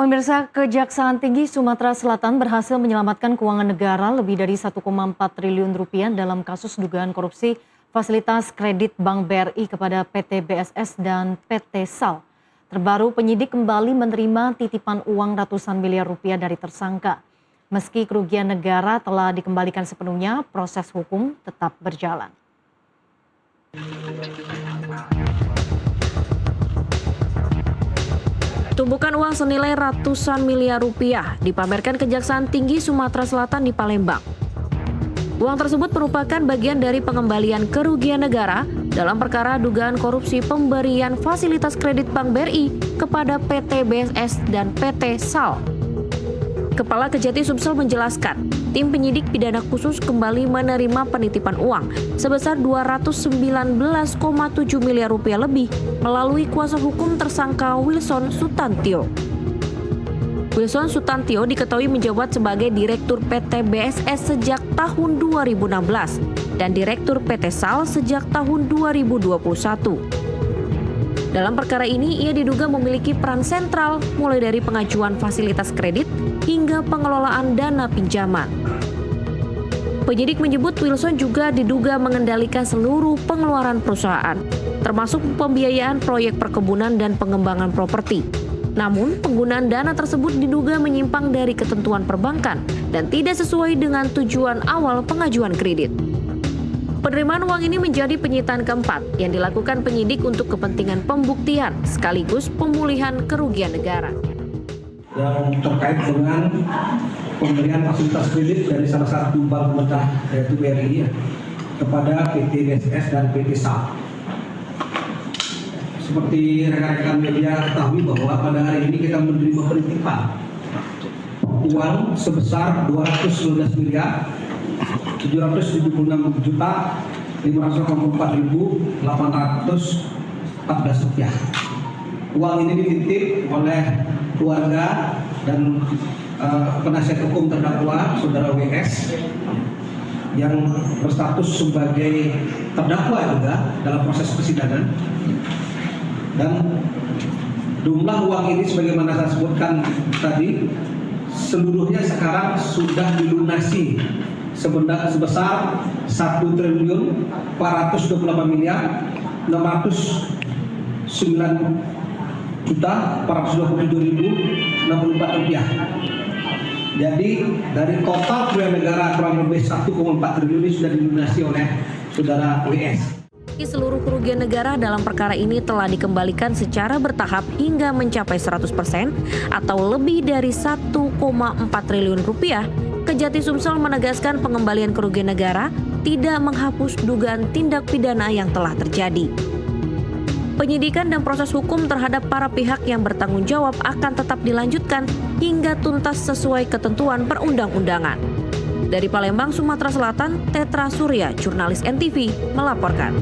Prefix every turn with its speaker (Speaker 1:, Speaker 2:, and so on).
Speaker 1: Pemirsa, Kejaksaan Tinggi Sumatera Selatan berhasil menyelamatkan keuangan negara lebih dari 1,4 triliun rupiah dalam kasus dugaan korupsi fasilitas kredit Bank BRI kepada PT BSS dan PT SAL. Terbaru, penyidik kembali menerima titipan uang ratusan miliar rupiah dari tersangka. Meski kerugian negara telah dikembalikan sepenuhnya, proses hukum tetap berjalan. Tumpukan uang senilai ratusan miliar rupiah dipamerkan Kejaksaan Tinggi Sumatera Selatan di Palembang. Uang tersebut merupakan bagian dari pengembalian kerugian negara dalam perkara dugaan korupsi pemberian fasilitas kredit Bank BRI kepada PT BSS dan PT SAL. Kepala Kejati Sumsel menjelaskan, tim penyidik pidana khusus kembali menerima penitipan uang sebesar 219,7 miliar rupiah lebih melalui kuasa hukum tersangka Wilson Sutantio. Wilson Sutantio diketahui menjabat sebagai Direktur PT BSS sejak tahun 2016 dan Direktur PT SAL sejak tahun 2021. Dalam perkara ini, ia diduga memiliki peran sentral mulai dari pengajuan fasilitas kredit hingga pengelolaan dana pinjaman. Penyidik menyebut Wilson juga diduga mengendalikan seluruh pengeluaran perusahaan, termasuk pembiayaan proyek perkebunan dan pengembangan properti. Namun, penggunaan dana tersebut diduga menyimpang dari ketentuan perbankan dan tidak sesuai dengan tujuan awal pengajuan kredit. Penerimaan uang ini menjadi penyitaan keempat yang dilakukan penyidik untuk kepentingan pembuktian sekaligus pemulihan kerugian negara.
Speaker 2: Yang terkait dengan pemberian fasilitas kredit dari salah satu bank pemerintah yaitu BRI kepada PT BSS dan PT SAL. Seperti rekan-rekan media ketahui bahwa pada hari ini kita menerima penitipan uang sebesar 219 miliar 776 juta 584.814 rupiah. Uang ini dititip oleh keluarga dan penasihat hukum terdakwa saudara WS yang berstatus sebagai terdakwa juga dalam proses persidangan, dan jumlah uang ini sebagaimana saya sebutkan tadi seluruhnya sekarang sudah dilunasi sebesar 1 triliun 428 miliar 609 juta 427.064 rupiah. Jadi dari total kerugian negara kurang lebih 1,4 triliun ini sudah dilunasi oleh saudara WS.
Speaker 1: Seluruh kerugian negara dalam perkara ini telah dikembalikan secara bertahap hingga mencapai 100% atau lebih dari 1,4 triliun rupiah. Kejati Sumsel menegaskan pengembalian kerugian negara tidak menghapus dugaan tindak pidana yang telah terjadi. Penyidikan dan proses hukum terhadap para pihak yang bertanggung jawab akan tetap dilanjutkan hingga tuntas sesuai ketentuan perundang-undangan. Dari Palembang, Sumatera Selatan, Tetra Surya, jurnalis NTV, melaporkan.